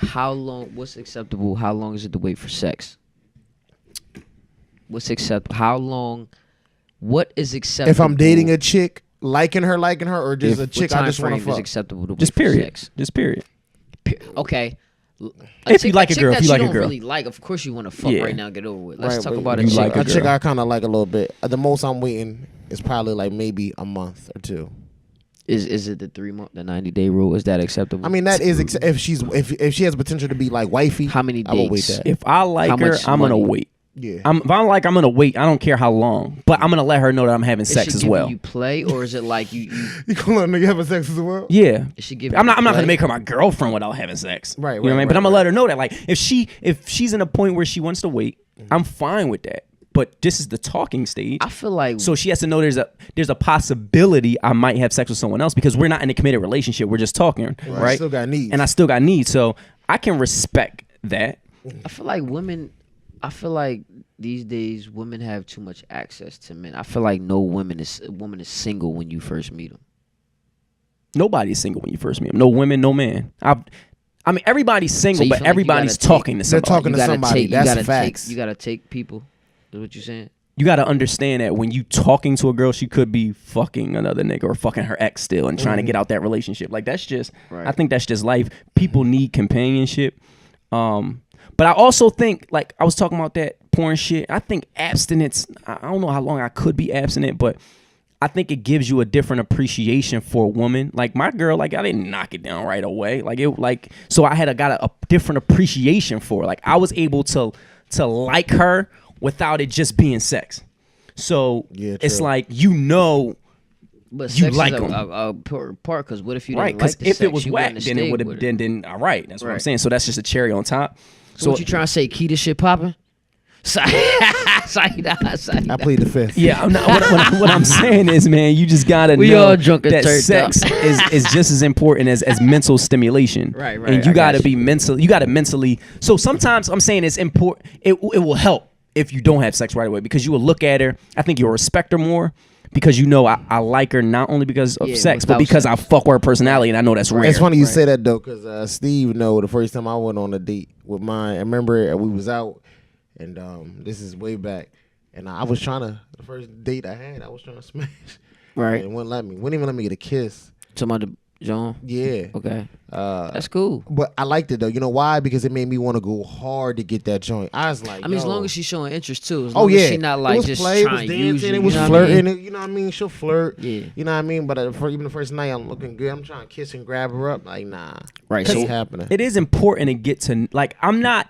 How long? What's acceptable? How long is it to wait for sex? What's acceptable? How long? What is acceptable? If I'm dating a chick, liking her, or just a chick I just want to is fuck. acceptable to Just wait for period. sex? Just period. Okay. If you like a girl, if you like a girl. Really like, of course you want to fuck Yeah. right now. Get over with. Let's Right, talk but about a you chick. like a chick girl. I kind of like a little bit. The most I'm waiting is probably like maybe a month or two. Is it the 3 month, the 90-day rule? Is that acceptable? I mean, that is if she has potential to be like wifey. How many I will wait dates? that. If I like How her, much I'm gonna money? wait. Yeah. If I'm gonna wait. I don't care how long, but I'm gonna let her know that I'm having Is sex she as giving well. you play, or is it like you? You gonna let a nigga have sex as well? Yeah. Is she giving? I'm not you gonna play? make her my girlfriend without having sex. Right, You know what I mean? right, But I'm gonna right. let her know that like if she's in a point where she wants to wait, I'm fine with that. But this is the talking stage. I feel like So she has to know there's a possibility I might have sex with someone else because we're not in a committed relationship. We're just talking, right? Still got needs. And I still got needs. So I can respect that. I feel like women. I feel like these days women have too much access to men. I feel like no woman is single when you first meet them. Nobody's single when you first meet them. No women, no man. I mean, everybody's single, So you but feel like you everybody's gotta talking to They're somebody. talking You to gotta somebody. take. That's you gotta facts. take. You gotta take people. Is what you saying? You got to understand that when you talking to a girl, she could be fucking another nigga or fucking her ex still and trying to get out that relationship. Like that's just, Right. I think that's just life. People need companionship. But I also think, like I was talking about that porn shit. I think abstinence. I don't know how long I could be abstinent, but I think it gives you a different appreciation for a woman. Like my girl, like I didn't knock it down right away. So I got a different appreciation for her. Like I was able to like her without it just being sex. So Yeah, it's true. like But You sex like is 'em. a important part. Because what if you right, didn't because like the if sex, it was you whack, wouldn't then it stay would with have her. then all right. That's what I'm Right. saying. So that's just a cherry on top. So what you trying to say? Key to shit popping? Sorry, I plead the fifth. Yeah, I'm not, what I'm saying is, man, you just gotta We know all drunk and that turned sex up. is just as important as mental stimulation. Right, And you I gotta got be mental. You gotta mentally. So sometimes I'm saying it's important. It will help if you don't have sex right away because you will look at her. I think you'll respect her more because you know I like her not only because of Yeah, sex, but without because sex. I fuck with her personality and I know that's rare. It's funny you say that though, because Steve know the first time I went on a date with mine. I remember we was out, and this is way back, and I was trying to the first date I had, I was trying to smash. Right. And wouldn't even let me get a kiss. Talking about the John. Yeah. Okay. That's cool. But I liked it though. You know why? Because it made me want to go hard to get that joint. I was like, I mean, as yo. long as she's showing interest too. As Oh long yeah, as she not it like was just play, it was trying to use dancing, you. it was you know what I flirting. mean? You know what I mean? She'll flirt. Yeah. You know what I mean? But for even the first night, I'm looking good. I'm trying to kiss and grab her up. Like nah, Right, That's so- happening. It is important to get to like I'm not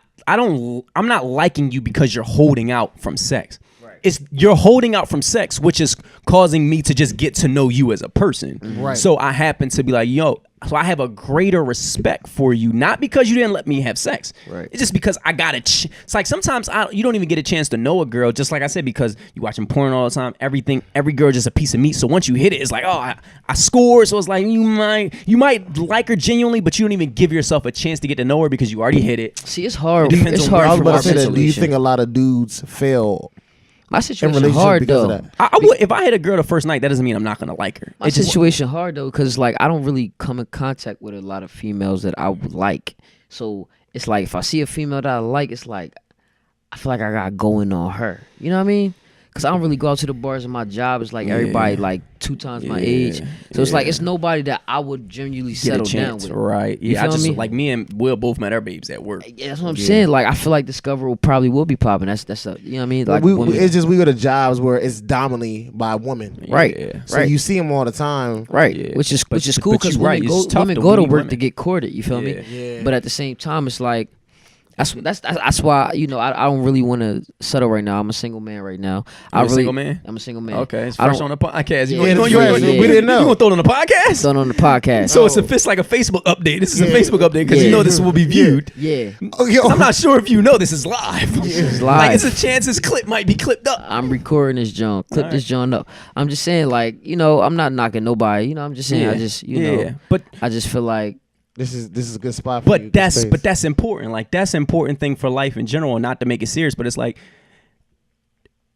liking you because you're holding out from sex. It's you're holding out from sex, which is causing me to just get to know you as a person. Right. So I happen to be like, yo, so I have a greater respect for you, not because you didn't let me have sex. Right. It's just because I got it's like sometimes you don't even get a chance to know a girl, just like I said, because you watching porn all the time. Every girl just a piece of meat. So once you hit it, it's like, oh, I scored. So it's like you might like her genuinely, but you don't even give yourself a chance to get to know her because you already hit it. See, it's hard. It depends It's on where hard I was for about my to say that. Do you situation. think a lot of dudes fail My in situation relationship hard because though. of that? I would if I hit a girl the first night. That doesn't mean I'm not gonna like her. My It just- situation hard though, cause like I don't really come in contact with a lot of females that I would like. So it's like if I see a female that I like, it's like I feel like I got going on her. You know what I mean? Cause I don't really go out to the bars, and my job is like everybody like 2 times my age. So it's like it's nobody that I would genuinely get a settle down chance, with. right? You Yeah, I feel just me? like me and Will both met our babes at work. Yeah, that's what I'm saying. Like I feel like Discover will be popping. That's a, you know what I mean? Like women. It's just we go to jobs where it's dominantly by women. Right. Yeah. So you see them all the time. Right, Yeah. which is But cool you're because right, women it's tough women to go to weed work women. to get courted. You feel Yeah. me? Yeah. But at the same time, it's like that's why I don't really want to settle right now. I'm a single man right now. You a single man? I'm a single man. Okay, it's I first don't- on the podcast. Yeah, that's right. We didn't know. You gonna throw it on the podcast? Done on the podcast. So it's like a Facebook update. This is a Facebook update because you Yeah. know this will be viewed. Yeah, Oh, yo. 'Cause I'm not sure if you know this is live. it's Like live. it's a chance this clip might be clipped up. I'm recording this John. Clip this John up. I'm just saying, like, I'm not knocking nobody. I'm just saying, I just, but I just feel like, This is a good spot for you. but Good space. that's important. Like that's an important thing for life in general. Not to make it serious, but it's like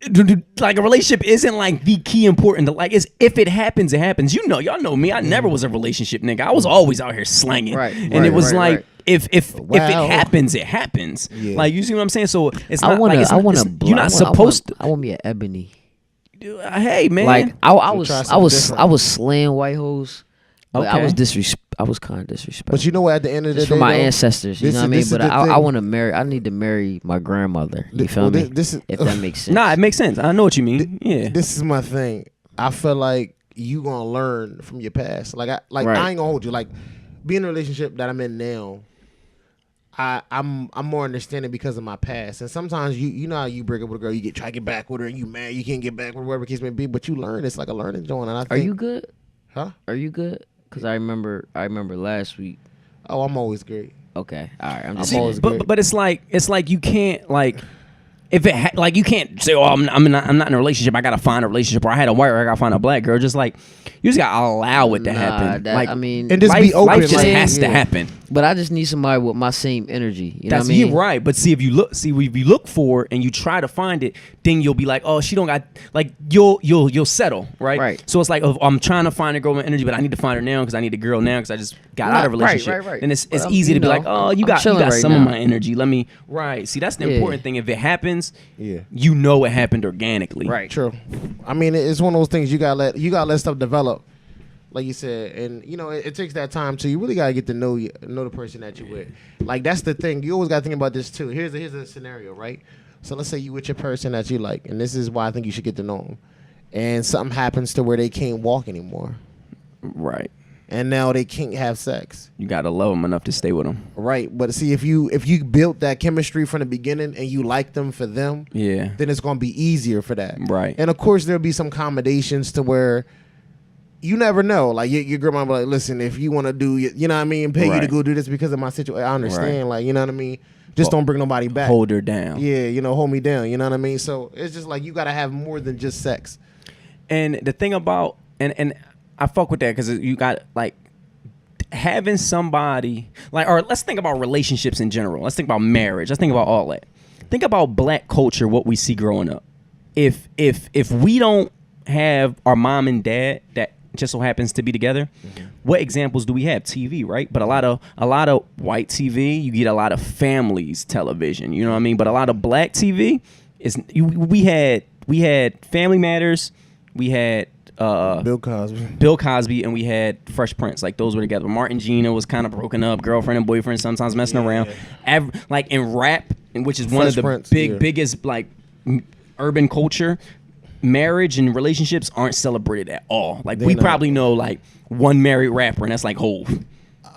a relationship isn't like the key important. Like is if it happens, it happens. Y'all know me. I never was a relationship nigga. I was always out here slanging, Right, and right, it was right, like right. if it Wow. happens, it happens. Yeah. Like, you see what I'm saying? So it's I not want like it's, I want it's, to. you're not supposed to. I want me an ebony. Hey man, Like I So was try I something was different. I was slaying white hoes, but I Okay. was I was kind of disrespectful. But you know what? At the end of the Just day, for my though, ancestors, you this know is- what I mean. this is But the I thing. want to marry. I need to marry my grandmother. You feel well, me? this is If that makes sense. nah, it makes sense. I know what you mean. Yeah, this is my thing. I feel like you gonna learn from your past. Like Right. I ain't gonna hold you. Like being in a relationship that I'm in now, I'm more understanding because of my past. And sometimes you know how you break up with a girl, you try to get back with her, and you mad you can't get back with her, whatever the case may be. But you learn. It's like a learning joint. And I think, Are you good? Huh? Are you good? Because I remember last week. Oh, I'm always great. Okay, all right. I'm I'm just always saying. great. but it's like you can't like. If it like you can't say, oh, I'm not in a relationship. I gotta find a relationship, or I had a white, or I gotta find a black girl. Just like you just gotta allow it to Nah, happen. that- like I mean, And just life, be open. life just like, has to yeah. happen. but I just need somebody with my same energy. You know That's what I mean? you're right. But see, if you look for it and you try to find it, then you'll be like, oh, she don't got like you'll settle, right? Right. So it's like, oh, I'm trying to find a girl with energy, but I need to find her now because I need a girl now because I just got out of a Right, relationship. right. Then it's But easy you to be know, like, oh, you I'm got chilling right some of now. my energy. Let me right. See, that's the Yeah. important thing. If it happens, Yeah. you know it happened organically. Right. True. I mean, it's one of those things you gotta let stuff develop, like you said, and you know it takes that time too. You really gotta get to know the person that you with. Like that's the thing. You always gotta think about this too. Here's a scenario, right? So let's say you with your person that you like, and this is why I think you should get to know them. And something happens to where they can't walk anymore, Right. and now they can't have sex. You gotta love them enough to stay with them. Right, but see, if you built that chemistry from the beginning and you like them for them, Yeah. then it's gonna be easier for that. Right. And of course, there'll be some accommodations to where you never know. Like your grandma be like, listen, if you want to do, you know what I mean, pay you to Right. go do this because of my situation. I understand. Right. Like, you know what I mean. Just Well, don't bring nobody back. Hold her down. Yeah, you know, hold me down. You know what I mean. So it's just like you gotta have more than just sex. And the thing about and I fuck with that because you got like having somebody like, or let's think about relationships in general. Let's think about marriage. Let's think about all that. Think about black culture, what we see growing up. If we don't have our mom and dad that just so happens to be together, what examples do we have? TV, right? But a lot of white TV, you get a lot of families television. You know what I mean? But a lot of black TV is we had Family Matters, we had Bill Cosby. Bill Cosby, and we had Fresh Prince. Like those were together. Martin Gina was kind of broken up, girlfriend and boyfriend, sometimes messing around. Like in rap, which is one of Fresh the Prince, yeah. biggest like urban culture, marriage and relationships aren't celebrated at all. Like They're we not. probably know like one married rapper, and that's like Hov.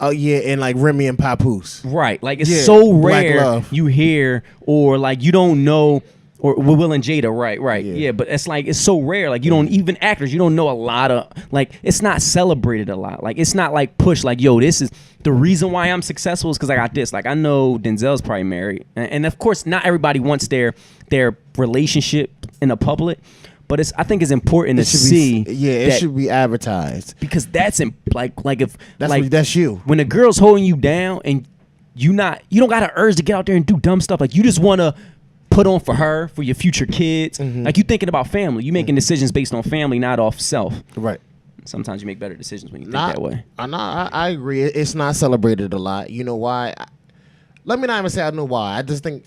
Oh yeah, and like Remy and Papoose. Right. Like it's Yeah, so Black rare Love. you hear or like you don't know. Or Will and Jada, right, Yeah. yeah. But it's like it's so rare. Like you don't even actors, you don't know a lot of like it's not celebrated a lot. Like it's not like push like yo, this is the reason why I'm successful is because I got this. Like I know Denzel's probably married, and of course not everybody wants their relationship in the public, but I think it's important to It should see. be, yeah, it that- should be advertised. because that's like if That's like what, that's you. when a girl's holding you down and you don't got an urge to get out there and do dumb stuff. Like you just want to put on for her, for your future kids. Like you thinking about family. You making decisions based on family, not off self. Right. Sometimes you make better decisions when you think that way. I agree. It's not celebrated a lot. You know why? Let me not even say I know why. I just think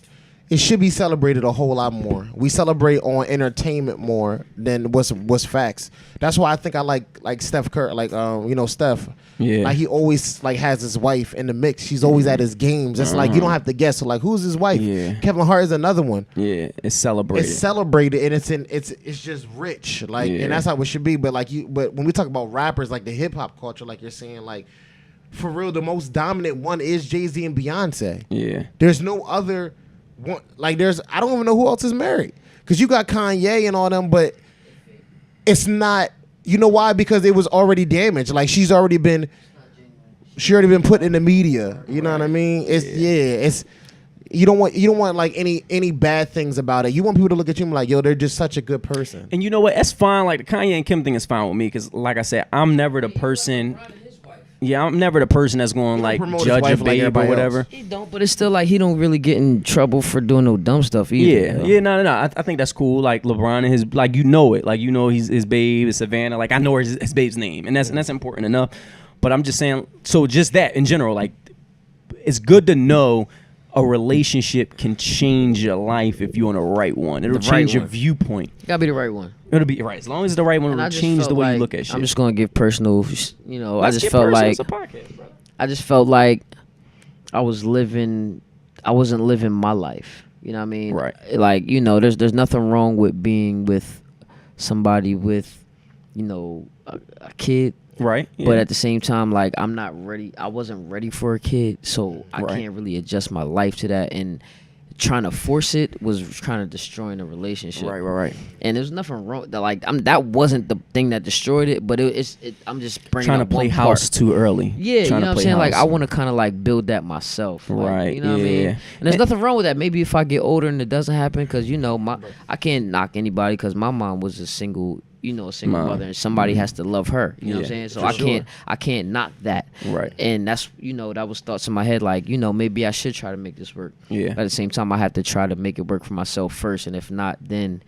it should be celebrated a whole lot more. We celebrate on entertainment more than what's facts. That's why I think I like Steph Curry, like Steph. Yeah. Like he always like has his wife in the mix. She's always at his games. It's like you don't have to guess. So like who's his wife? Yeah. Kevin Hart is another one. Yeah, it's celebrated. It's celebrated and it's just rich. Like Yeah. and that's how it should be. But but when we talk about rappers, like the hip hop culture, like you're saying, like for real, the most dominant one is Jay-Z and Beyonce. Yeah. There's no other one. Like I don't even know who else is married. Cause you got Kanye and all them, but it's not. You know why? Because it was already damaged. Like she already been put in the media. You know what I mean? It's you don't want like any bad things about it. You want people to look at you and be like, yo, they're just such a good person. And you know what? That's fine. Like the Kanye and Kim thing is fine with me because, like I said, I'm never the person. Yeah, I'm never the person that's going to like promote his judge a wife like babe or everybody whatever. else. He don't, but it's still like he don't really get in trouble for doing no dumb stuff either. Yeah, though. yeah, no. I think that's cool. Like LeBron and his, like you know it, like you know his babe is Savannah. Like I know his babe's name, and that's important enough. But I'm just saying, so just that in general, like it's good to know a relationship can change your life if you're on the right one. It'll The change right your one. viewpoint. Gotta be the right one. It'll be right as long as it's the right one. And I It'll just change the felt way you like- look at shit. I'm just gonna give personal. Let's I just get felt personal. like It's a podcast, bro. I just felt like I wasn't living my life. You know what I mean? Right. Like, there's nothing wrong with being with somebody with, a kid. Right. But yeah. at the same time, like, I'm not ready. I wasn't ready for a kid, so I Right. can't really adjust my life to that. And trying to force it was trying to destroy the relationship. Right. And there's nothing wrong. That wasn't the thing that destroyed it, but I'm just bringing Trying to up play one part. house too early. Yeah, Trying you know to what I'm play saying? Like, house. I want to kind of like build that myself. Like, Right, You know what I mean? yeah. And there's nothing wrong with that. Maybe if I get older and it doesn't happen, because, I can't knock anybody because my mom was a single Mom. mother, and somebody has to love her. You know what I'm Yeah, saying? So for sure. I can't knock that. Right. And that's, that was thoughts in my head. Like, maybe I should try to make this work. Yeah. But at the same time, I have to try to make it work for myself first. And if not, then,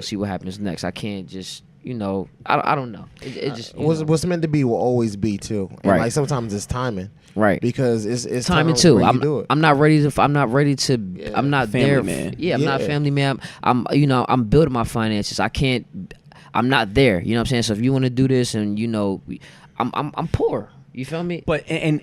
see what happens next. I can't just, I don't know. It just, What's meant to be will always be too. And Right. like sometimes it's timing. right. Because it's Timing times too. where you do it. I'm not ready to. I'm not ready to. I'm not Family there. man. Yeah, I'm not a Yeah. family man. I'm I'm building my finances. I can't. I'm not there. You know what I'm saying? So if you want to do this, and I'm poor. You feel me? But and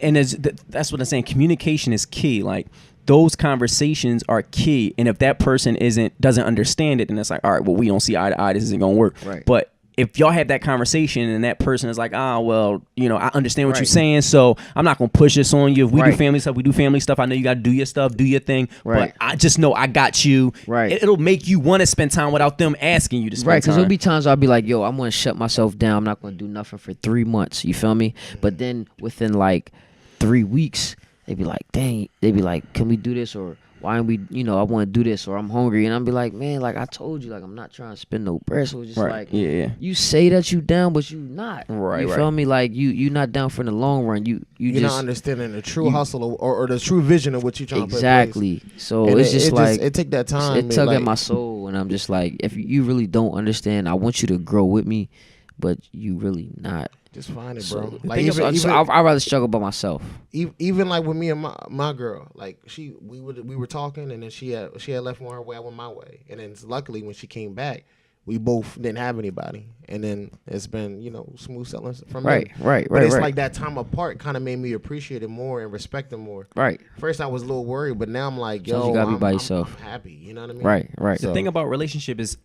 that's what I'm saying. Communication is key. Like those conversations are key. And if that person doesn't understand it, then it's like, all right, well, we don't see eye to eye. This isn't gonna work. Right. But if y'all have that conversation and that person is like, well, I understand what you're Right. saying, so I'm not gonna push this on you. If we do Right. family stuff, we do family stuff. I know you got to do your stuff, do your thing. Right. But I just know I got you. Right. It'll make you want to spend time without them asking you to spend Right, because time. there'll be times I'll be like, yo, I'm going to shut myself down. I'm not going to do nothing for 3 months. You feel me? But then within like 3 weeks, they be like, dang, they be like, can we do this? Or why aren't we, I want to do this, or I'm hungry. And I'll be like, man, like I told you, like I'm not trying to spend no bread. So it's just Right. like, Yeah. you say that you down, but you not. Right, You right. feel me? Like you not down for the long run. You You're just not understanding the true hustle or the true vision of what you're trying to put in place. exactly. So And it's just like it take that time. it tug like, at my soul, and I'm just like, if you really don't understand, I want you to grow with me, but you really not. just find it, So, bro. the Like thing is, I'd rather struggle by myself. even like with me and my girl, like we were talking, and then she had left on her way, I went my way, and then luckily when she came back, we both didn't have anybody, and then it's been smooth sailing from Right, there. right, But right, it's right. like that time apart kind of made me appreciate it more and respect it more. Right, First I was a little worried, but now I'm like, Sometimes yo, you gotta be I'm, by I'm- yourself. I'm happy. You know what I mean? right, right. So- The thing about relationship is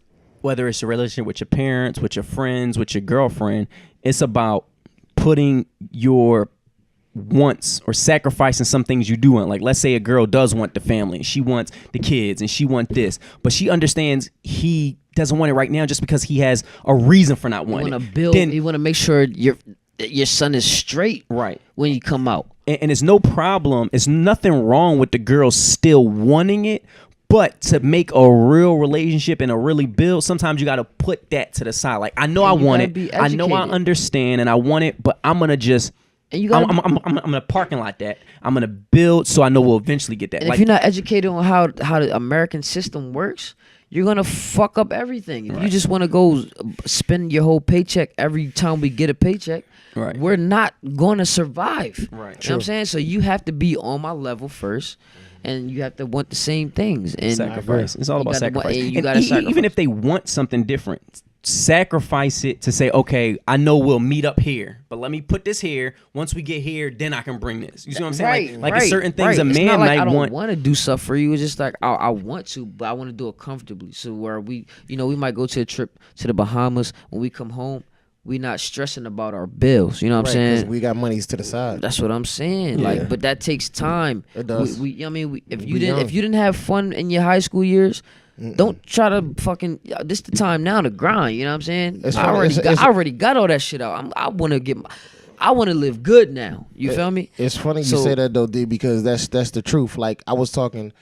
whether it's a relationship with your parents, with your friends, with your girlfriend, it's about putting your wants or sacrificing some things you do want. Like let's say a girl does want the family, she wants the kids and she wants this, but she understands he doesn't want it right now just because he has a reason for not You wanting want to it. build. Then- You want to make sure your son is straight right. when you come out. And it's no problem. It's nothing wrong with the girl still wanting it. But to make a real relationship and a really build, sometimes you got to put that to the side. Like, I know I And you want gotta it. be I know I educated. understand and I want it, but I'm going to just, And you gotta I'm going to parking lot that. I'm going to build so I know we'll eventually get that. And if you're not educated on how the American system works, you're gonna fuck up everything. If you just want to go spend your whole paycheck every time we get a paycheck, Right. we're not gonna survive. Right. You know what I'm saying? So you have to be on my level first, and you have to want the same things. And sacrifice. It's all You about gotta want- sacrifice. and you And gotta even sacrifice. if they want something different, sacrifice it to say, okay, I know we'll meet up here, but let me put this here. Once we get here, then I can bring this. You see what I'm saying? Like it's certain things a It's man not like might I don't want. to do stuff for you. It's just like I want to, but I want to do it comfortably. So where we might go to a trip to the Bahamas. When we come home, we not stressing about our bills. You know what I'm Right, 'cause saying? we got monies to the side. That's what I'm saying. Yeah. Like, but that takes time. It does. If you We didn't, young. if you didn't have fun in your high school years, don't try to fucking. This the time now to grind. You know what I'm saying? It's I funny, already it's- I already got all that shit out. I want to get. I want to live good now. You feel me? It's funny you So- say that though, D, because that's the truth. Like I was talking,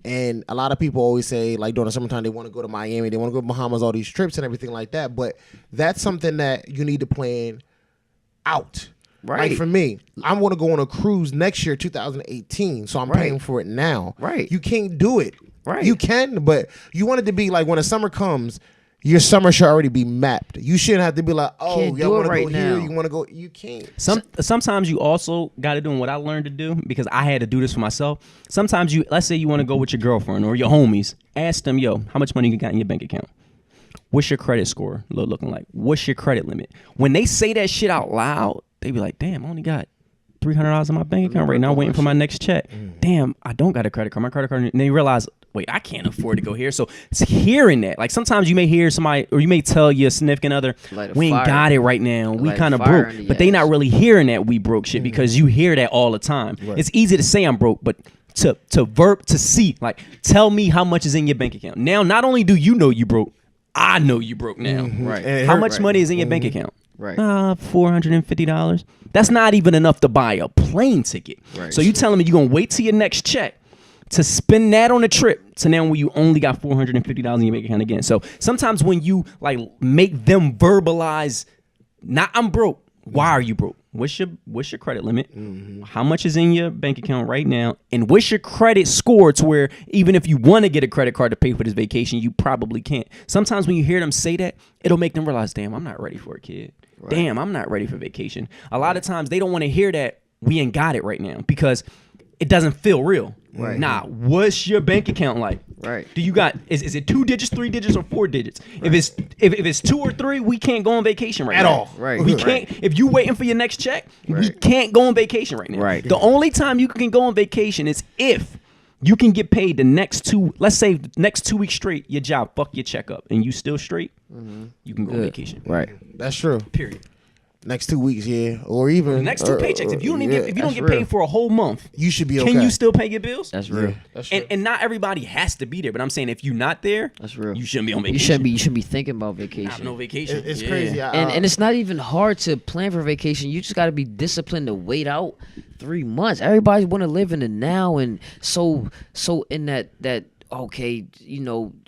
and a lot of people always say like during the summertime they want to go to Miami, they want to go to Bahamas, all these trips and everything like that. But that's something that you need to plan out. Right. Like for me, I'm going to go on a cruise next year, 2018. So I'm Right. paying for it now. Right. You can't do it. Right. You can, but you want it to be like when the summer comes. your summer should already be mapped. You shouldn't have to be like, oh, Can't you do it want to right go here, now. you want to go. You can't. Sometimes you also got to do what I learned to do because I had to do this for myself. Sometimes let's say you want to go with your girlfriend or your homies. Ask them, yo, how much money you got in your bank account? What's your credit score looking like? What's your credit limit? When they say that shit out loud, they be like, damn, I only got $300 in my bank account right now, waiting for my next check. Damn, I don't got a credit card. My credit card. And they realize, wait, I can't afford to go here. So it's hearing that. Like sometimes you may hear somebody, or you may tell your significant other, Light a we ain't fire. got it right now. We Light a kind of fire broke. under But your they not ass. really hearing that we broke shit because you hear that all the time. Right. It's easy to say I'm broke, but to see, like, tell me how much is in your bank account. Now, not only do you know you broke, I know you broke now. Right. And it How hurt. much money is in your bank account? Right. $450. That's not even enough to buy a plane ticket. Right. So you telling me you're gonna wait till your next check to spend that on a trip to now when you only got $450 in your bank account again. So sometimes when you like make them verbalize, not I'm broke. Why are you broke? What's your credit limit? How much is in your bank account right now? And what's your credit score to where even if you want to get a credit card to pay for this vacation, you probably can't. Sometimes when you hear them say that, it'll make them realize, damn, I'm not ready for a kid. Right. Damn, I'm not ready for vacation. A lot of times they don't want to hear that we ain't got it right now because it doesn't feel real. Right. Nah, what's your bank account like? Right. Do you got is it 2 digits, 3 digits, or 4 digits? Right. If it's 2 or 3, we can't go on vacation right At now. all. Right. We Right. can't. If you waiting for your next check, we Right. can't go on vacation right now. Right. The only time you can go on vacation is if you can get paid the next 2. Let's say the next 2 weeks straight. Your job fuck your check up, and you still straight. You can go on Good. vacation. Right. That's true. Period. Next 2 weeks, yeah, or even The next 2 paychecks. If you don't even yeah, if you don't that's get real. paid for a whole month, you should be okay. can you still pay your bills? That's real. That's true. And not everybody has to be there, but I'm saying if you're not there, That's real. you shouldn't be on vacation. You shouldn't be thinking about Have vacation. no vacation. It's Yeah. crazy. And it's not even hard to plan for vacation. You just got to be disciplined to wait out 3 months. Everybody want to live in the now, and so in that okay,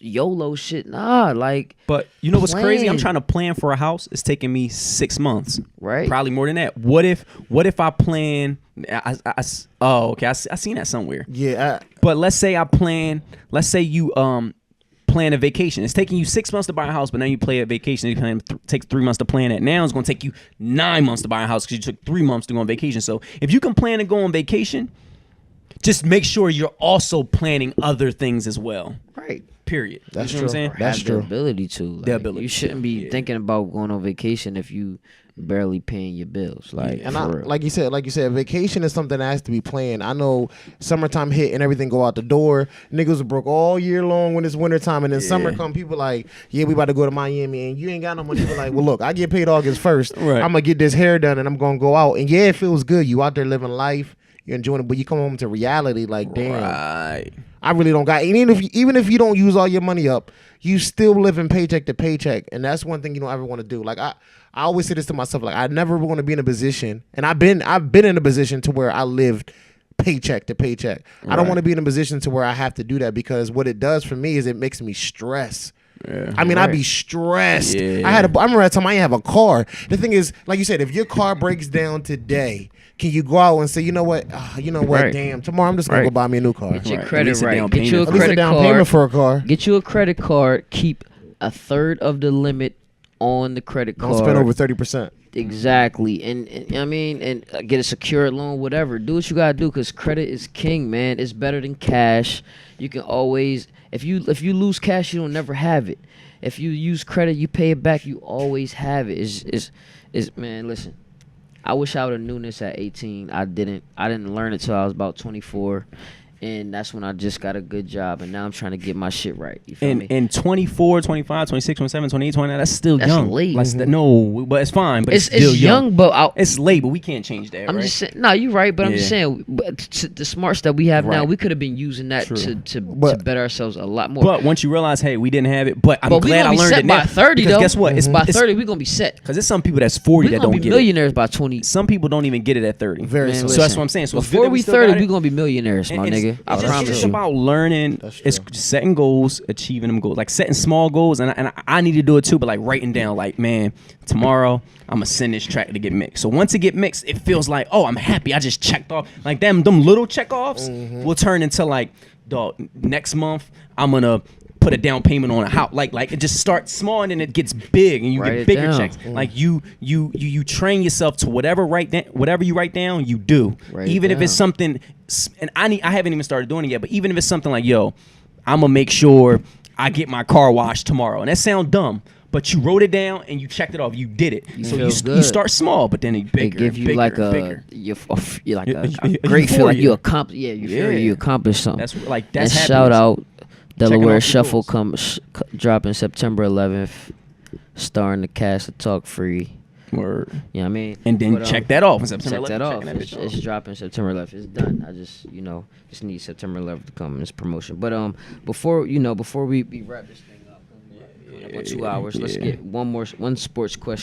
YOLO shit. Nah, like But you know what's crazy? I'm plan. trying to plan for a house. It's taking me 6 months. Right. Probably more than that. What if I plan? I seen that somewhere. yeah. But let's say you plan a vacation. It's taking you 6 months to buy a house, but now you play a vacation. It takes 3 months to plan that. Now it's going to take you 9 months to buy a house because you took 3 months to go on vacation. So if you can plan to go on vacation, just make sure you're also planning other things as well. right. Period. That's You know what I'm true. saying? That's have true. the ability to. Like, The ability You to, shouldn't be yeah. thinking about going on vacation if you barely paying your bills. Like, And for real. like you said, vacation is something that has to be planned. I know summertime hit and everything go out the door. Niggas are broke all year long when it's wintertime, and then summer come. People like, yeah, we about to go to Miami, and you ain't got no money. People like, well, look, I get paid August 1st. Right. I'm gonna get this hair done, and I'm gonna go out. And yeah, it feels good. You out there living life. You're enjoying it, but you come home to reality. Like, damn, Right. I really don't got. And even if you don't use all your money up, you still living paycheck to paycheck, and that's one thing you don't ever want to do. Like I always say this to myself. Like I never want to be in a position, and I've been in a position to where I lived paycheck to paycheck. I don't Right. want to be in a position to where I have to do that because what it does for me is it makes me stress. Yeah. I mean, I'd Right. be stressed. Yeah. I remember that time I didn't have a car. The thing is, like you said, if your car breaks down today, can you go out and say, you know what, Right. damn, tomorrow I'm just gonna Right. go buy me a new car. Get your Right. At credit least a right. down Get you a payment. At least a credit down card. payment for a car. Get you a credit card. Keep a third of the limit on the credit card. Don't spend over 30%. Exactly, and I mean, and get a secured loan, whatever. Do what you gotta do, because credit is king, man. It's better than cash. You can always, if you lose cash, you don't never have it. If you use credit, you pay it back. You always have it. Is man, listen. I wish I would have known this at 18. I didn't learn it till I was about 24. And that's when I just got a good job, and now I'm trying to get my shit right. You feel me? And 24, 25, 26, 27, 28, 29, that's still That's young. late. Like, no, but it's fine. But it's still young, but It's late, but we can't change that, I'm right? just saying. No, you're right, but I'm just Yeah. saying, the smarts that we have now, Right. we could have been using that True. to But- better ourselves a lot more. But once you realize, hey, we didn't have it, but I'm But we glad gonna I be learned set it by now. 30 because though. guess what? By 30, we're gonna be set. Because there's some people that's 40 We're that gonna don't be get it. millionaires by 20. Some people don't even get it at 30. Very Man, soon. So listen, that's what I'm saying. So it's good before that we still 30, got it. we're gonna be millionaires, my And nigga. I it's promise just you. about learning. That's It's true. setting goals, achieving them goals, like setting small goals, and I need to do it too. But like writing down, like, man, tomorrow I'm gonna send this track to get mixed. So once it get mixed, it feels like, oh, I'm happy. I just checked off. Like them little check offs will turn into like, dog. Next month I'm gonna put a down payment on a house. Like it just starts small and then it gets big and you Write get it bigger down. checks. Like you train yourself to whatever you write down, you do. Write it Even if it's down. something, and I haven't even started doing it yet. But even if it's something like, yo, I'm gonna make sure I get my car washed tomorrow, and that sounds dumb. But you wrote it down and you checked it off. You did it. So you feel good. start small, but then it bigger. They give you bigger, like and a bigger. you're like a Y- great feel, like euphoria. you accomplished. Yeah, you feel Yeah. you accomplished something. That's like And that's shout happiness. out Delaware off the Shuffle goals. dropping September 11th, starring the cast of Talk Free. Word. You know what I mean? And then But, check that off in September. Check that 11th, off. checking that It's, bitch off. it's dropping September 11th. It's done. I just need September 11th to come in this promotion. But before we wrap this thing up, coming up on 2 hours, let's Yeah. get one sports question.